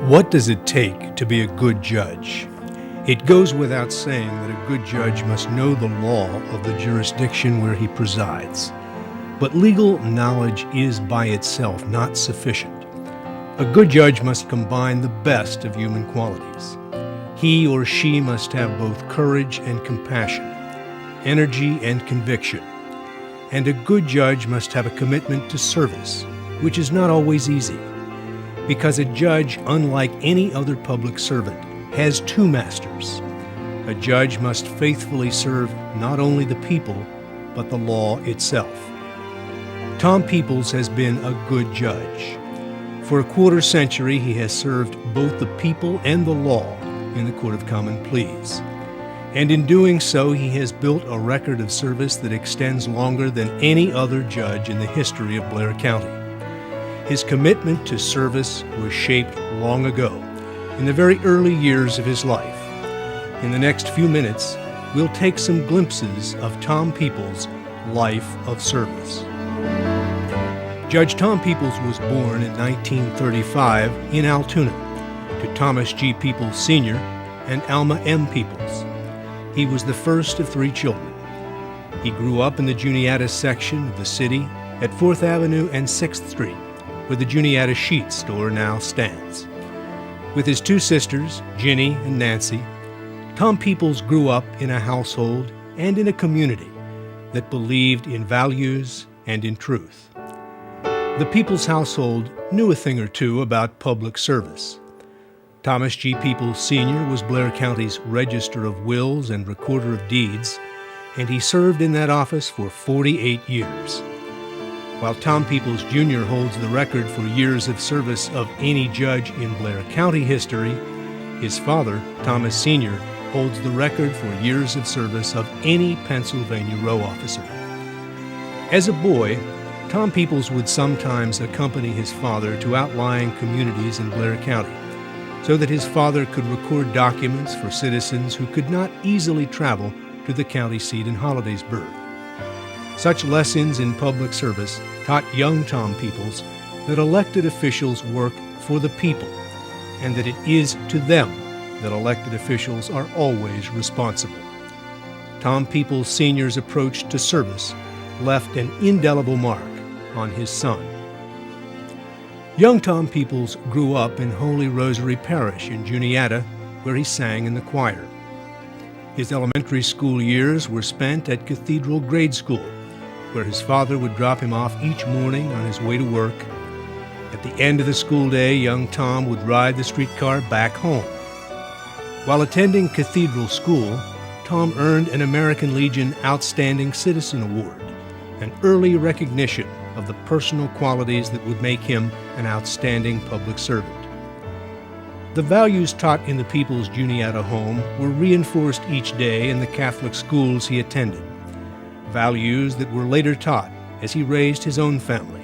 What does it take to be a good judge? It goes without saying that a good judge must know the law of the jurisdiction where he presides. But legal knowledge is by itself not sufficient. A good judge must combine the best of human qualities. He or she must have both courage and compassion, energy and conviction. And a good judge must have a commitment to service, which is not always easy. Because a judge, unlike any other public servant, has two masters. A judge must faithfully serve not only the people, but the law itself. Tom Peoples has been a good judge. For a quarter century, he has served both the people and the law in the Court of Common Pleas. And in doing so, he has built a record of service that extends longer than any other judge in the history of Blair County. His commitment to service was shaped long ago, in the very early years of his life. In the next few minutes, we'll take some glimpses of Tom Peoples' life of service. Judge Tom Peoples was born in 1935 in Altoona to Thomas G. Peoples Sr. and Alma M. Peoples. He was the first of three children. He grew up in the Juniata section of the city at 4th Avenue and 6th Street, where the Juniata Sheet store now stands. With his two sisters, Ginny and Nancy, Tom Peoples grew up in a household and in a community that believed in values and in truth. The Peoples household knew a thing or two about public service. Thomas G. Peoples Sr. was Blair County's Register of Wills and Recorder of Deeds, and he served in that office for 48 years. While Tom Peoples Jr. holds the record for years of service of any judge in Blair County history, his father, Thomas Sr., holds the record for years of service of any Pennsylvania row officer. As a boy, Tom Peoples would sometimes accompany his father to outlying communities in Blair County, so that his father could record documents for citizens who could not easily travel to the county seat in Hollidaysburg. Such lessons in public service taught young Tom Peoples that elected officials work for the people, and that it is to them that elected officials are always responsible. Tom Peoples Sr.'s approach to service left an indelible mark on his son. Young Tom Peoples grew up in Holy Rosary Parish in Juniata, where he sang in the choir. His elementary school years were spent at Cathedral Grade School, where his father would drop him off each morning on his way to work. At the end of the school day, young Tom would ride the streetcar back home. While attending Cathedral School, Tom earned an American Legion Outstanding Citizen Award, an early recognition of the personal qualities that would make him an outstanding public servant. The values taught in the Peoples Juniata home were reinforced each day in the Catholic schools he attended. Values that were later taught as he raised his own family,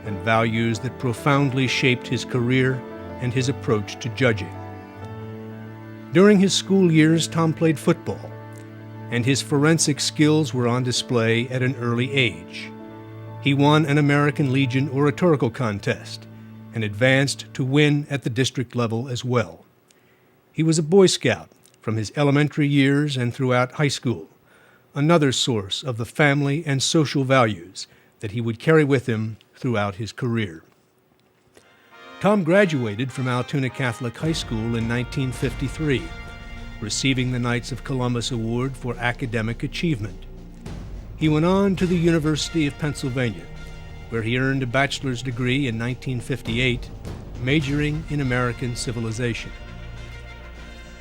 and values that profoundly shaped his career and his approach to judging. During his school years, Tom played football, and his forensic skills were on display at an early age. He won an American Legion oratorical contest and advanced to win at the district level as well. He was a Boy Scout from his elementary years and throughout high school, another source of the family and social values that he would carry with him throughout his career. Tom graduated from Altoona Catholic High School in 1953, receiving the Knights of Columbus Award for academic achievement. He went on to the University of Pennsylvania, where he earned a bachelor's degree in 1958, majoring in American civilization.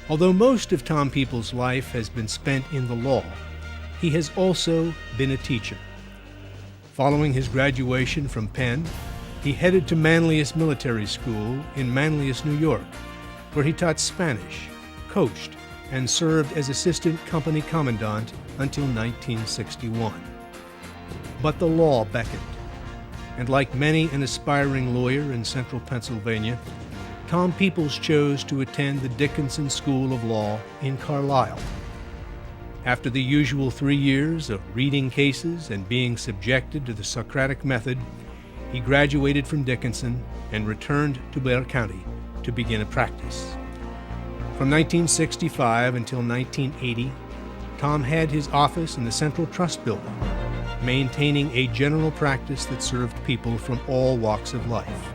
Although most of Tom Peoples' life has been spent in the law, he has also been a teacher. Following his graduation from Penn, he headed to Manlius Military School in Manlius, New York, where he taught Spanish, coached, and served as assistant company commandant until 1961. But the law beckoned, and like many an aspiring lawyer in central Pennsylvania, Tom Peoples chose to attend the Dickinson School of Law in Carlisle. After the usual 3 years of reading cases and being subjected to the Socratic method, he graduated from Dickinson and returned to Blair County to begin a practice. From 1965 until 1980, Tom had his office in the Central Trust Building, maintaining a general practice that served people from all walks of life.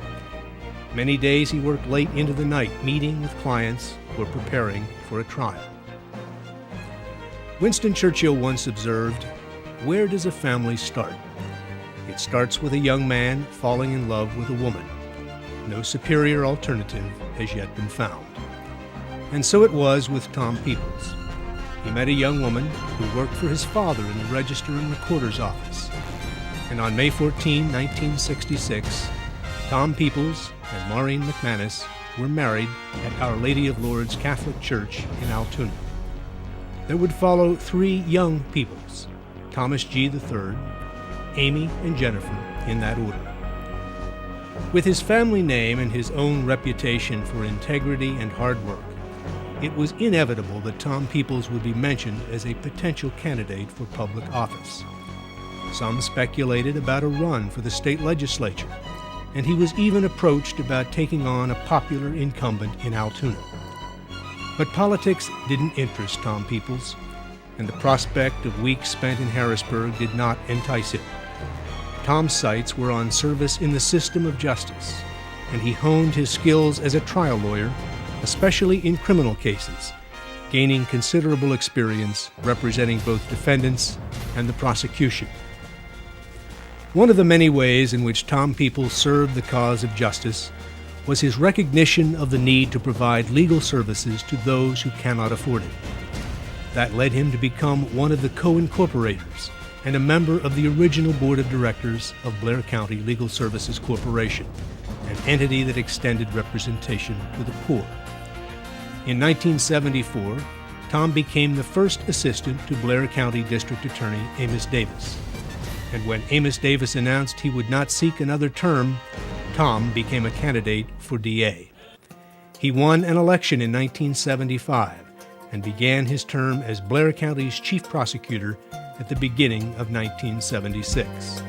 Many days he worked late into the night, meeting with clients or preparing for a trial. Winston Churchill once observed, "Where does a family start? It starts with a young man falling in love with a woman. No superior alternative has yet been found." And so it was with Tom Peoples. He met a young woman who worked for his father in the Register and Recorder's office. And on May 14, 1966, Tom Peoples and Maureen McManus were married at Our Lady of Lourdes Catholic Church in Altoona. There would follow 3 young Peoples, Thomas G. III, Amy, and Jennifer, in that order. With his family name and his own reputation for integrity and hard work, it was inevitable that Tom Peoples would be mentioned as a potential candidate for public office. Some speculated about a run for the state legislature, and he was even approached about taking on a popular incumbent in Altoona. But politics didn't interest Tom Peoples, and the prospect of weeks spent in Harrisburg did not entice him. Tom's sights were on service in the system of justice, and he honed his skills as a trial lawyer, especially in criminal cases, gaining considerable experience representing both defendants and the prosecution. One of the many ways in which Tom Peoples served the cause of justice was his recognition of the need to provide legal services to those who cannot afford it. That led him to become one of the co-incorporators and a member of the original board of directors of Blair County Legal Services Corporation, an entity that extended representation to the poor. In 1974, Tom became the first assistant to Blair County District Attorney Amos Davis. And when Amos Davis announced he would not seek another term, Tom became a candidate for DA. He won an election in 1975 and began his term as Blair County's chief prosecutor at the beginning of 1976.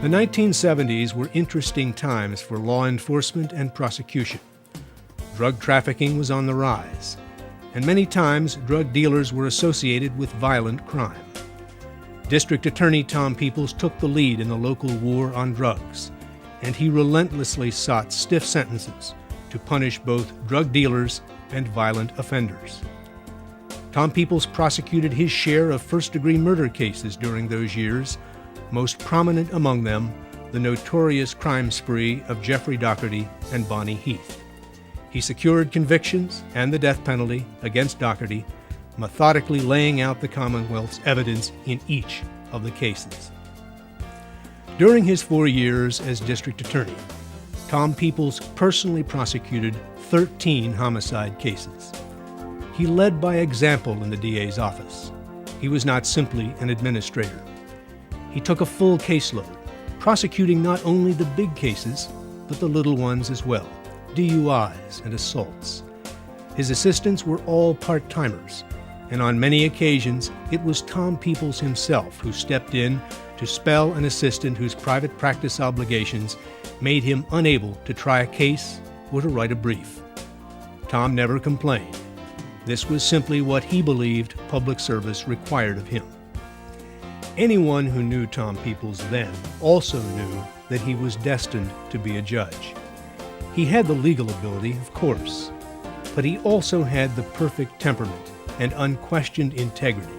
The 1970s were interesting times for law enforcement and prosecution. Drug trafficking was on the rise, and many times drug dealers were associated with violent crime. District Attorney Tom Peoples took the lead in the local war on drugs, and he relentlessly sought stiff sentences to punish both drug dealers and violent offenders. Tom Peoples prosecuted his share of first-degree murder cases during those years, most prominent among them the notorious crime spree of Jeffrey Doherty and Bonnie Heath. He secured convictions and the death penalty against Doherty, methodically laying out the Commonwealth's evidence in each of the cases. During his 4 years as district attorney, Tom Peoples personally prosecuted 13 homicide cases. He led by example in the DA's office. He was not simply an administrator. He took a full caseload, prosecuting not only the big cases, but the little ones as well, DUIs and assaults. His assistants were all part-timers, and on many occasions it was Tom Peoples himself who stepped in to spell an assistant whose private practice obligations made him unable to try a case or to write a brief. Tom never complained. This was simply what he believed public service required of him. Anyone who knew Tom Peoples then also knew that he was destined to be a judge. He had the legal ability, of course, but he also had the perfect temperament and unquestioned integrity.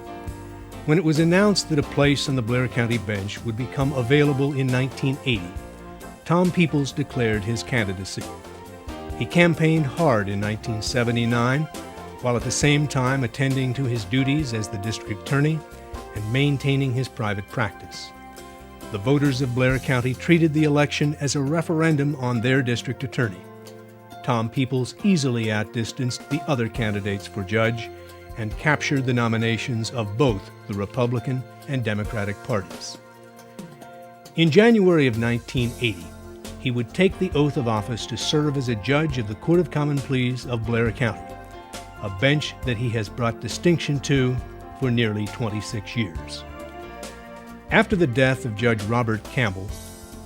When it was announced that a place on the Blair County bench would become available in 1980, Tom Peoples declared his candidacy. He campaigned hard in 1979, while at the same time attending to his duties as the district attorney and maintaining his private practice. The voters of Blair County treated the election as a referendum on their district attorney. Tom Peoples easily outdistanced the other candidates for judge and captured the nominations of both the Republican and Democratic parties. In January of 1980, he would take the oath of office to serve as a judge of the Court of Common Pleas of Blair County, a bench that he has brought distinction to for nearly 26 years. After the death of Judge Robert Campbell,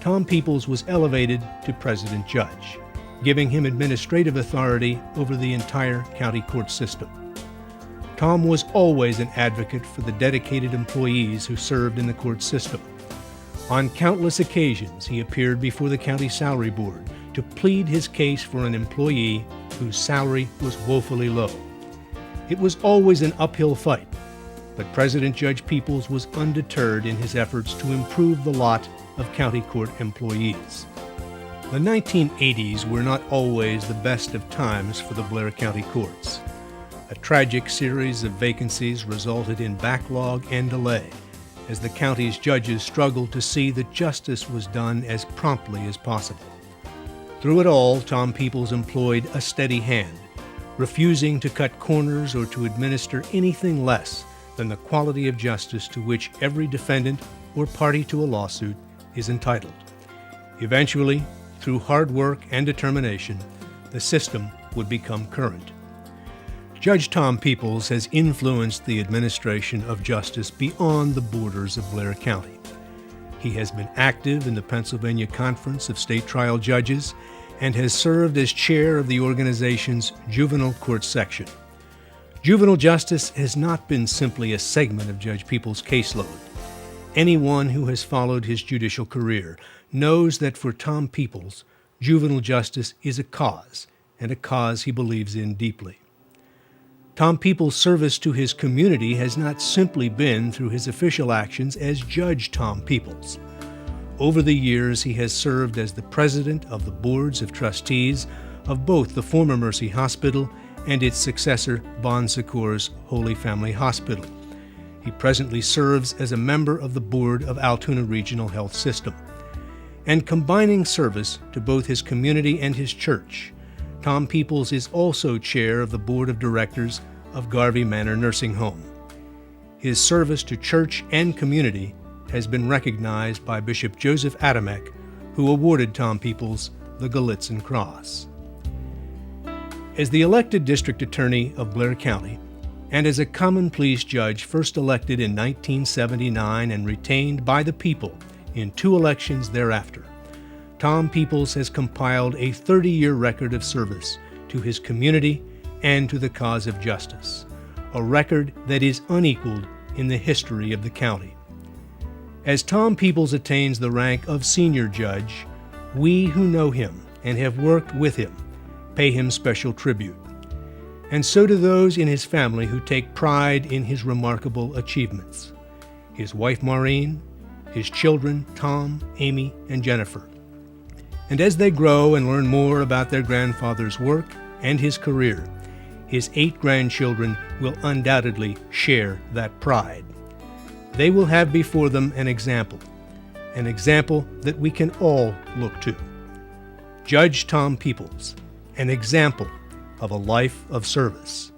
Tom Peoples was elevated to President Judge. giving him administrative authority over the entire county court system. Tom was always an advocate for the dedicated employees who served in the court system. On countless occasions, he appeared before the county salary board to plead his case for an employee whose salary was woefully low. It was always an uphill fight, but President Judge Peoples was undeterred in his efforts to improve the lot of county court employees. The 1980s were not always the best of times for the Blair County courts. A tragic series of vacancies resulted in backlog and delay, as the county's judges struggled to see that justice was done as promptly as possible. Through it all, Tom Peoples employed a steady hand, refusing to cut corners or to administer anything less than the quality of justice to which every defendant or party to a lawsuit is entitled. Eventually, through hard work and determination, the system would become current. Judge Tom Peoples has influenced the administration of justice beyond the borders of Blair County. He has been active in the Pennsylvania Conference of State Trial Judges and has served as chair of the organization's Juvenile Court Section. Juvenile justice has not been simply a segment of Judge Peoples' caseload. Anyone who has followed his judicial career knows that for Tom Peoples, juvenile justice is a cause, and a cause he believes in deeply. Tom Peoples' service to his community has not simply been through his official actions as Judge Tom Peoples. Over the years, he has served as the president of the boards of trustees of both the former Mercy Hospital and its successor, Bon Secours Holy Family Hospital. He presently serves as a member of the board of Altoona Regional Health System. And combining service to both his community and his church, Tom Peoples is also chair of the board of directors of Garvey Manor Nursing Home. His service to church and community has been recognized by Bishop Joseph Adamek, who awarded Tom Peoples the Gallitzin Cross. As the elected district attorney of Blair County, and as a common pleas judge first elected in 1979 and retained by the people in 2 elections thereafter, Tom Peoples has compiled a 30-year record of service to his community and to the cause of justice, a record that is unequaled in the history of the county. As Tom Peoples attains the rank of senior judge, we who know him and have worked with him pay him special tribute. And so do those in his family who take pride in his remarkable achievements. His wife Maureen, his children Tom, Amy, and Jennifer. And as they grow and learn more about their grandfather's work and his career, his 8 grandchildren will undoubtedly share that pride. They will have before them an example that we can all look to. Judge Tom Peoples, an example of a life of service.